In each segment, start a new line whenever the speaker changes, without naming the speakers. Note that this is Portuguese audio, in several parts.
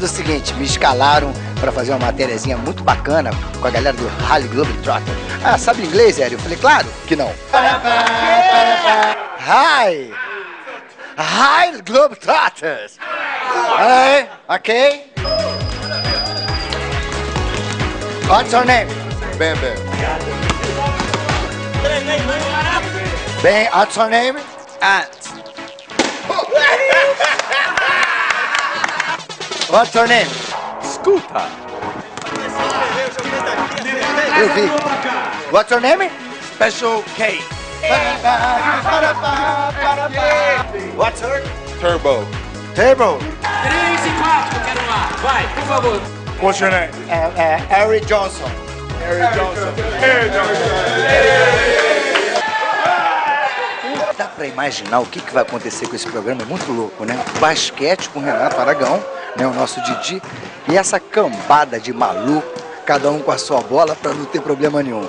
Mas é o seguinte, me escalaram pra fazer uma matériazinha muito bacana com a galera do Harlem Globetrotter. Ah, sabe inglês, Hélio? Eu falei, claro que não. Hi! Hi, Globetrotters! Hey, okay? What's your name?
Bam Bam.
Ben, what's your name?
Ant.
What's your name?
Scooter.
Eu vi. What's your name?
Special K.
What's your?
Turbo.
Table.
3 e 4, eu quero lá. Vai, por favor.
What's your name?
Harry Johnson.
Harry Johnson.
Dá pra imaginar o que vai acontecer com esse programa? É muito louco, né? Basquete com Renato Aragão, né? O nosso Didi. E essa cambada de maluco, cada um com a sua bola pra não ter problema nenhum.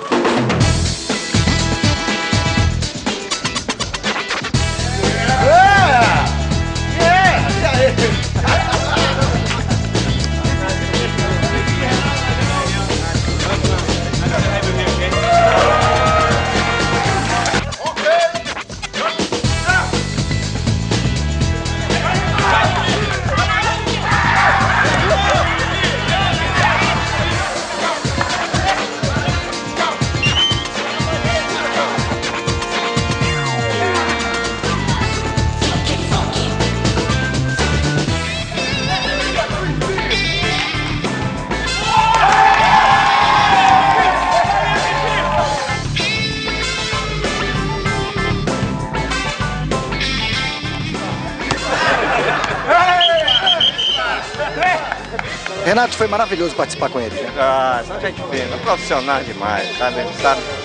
Renato, foi maravilhoso participar com ele, né?
Ah, são gente fina, profissional demais, sabe?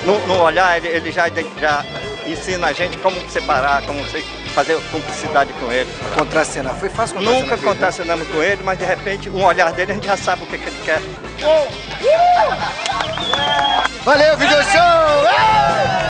No olhar, ele já ensina a gente como separar, como fazer cumplicidade com ele.
Contracenar, foi fácil contracenar?
Nunca contracenamos com ele, mas de repente, um olhar dele, a gente já sabe o que ele quer.
Valeu, Video Show!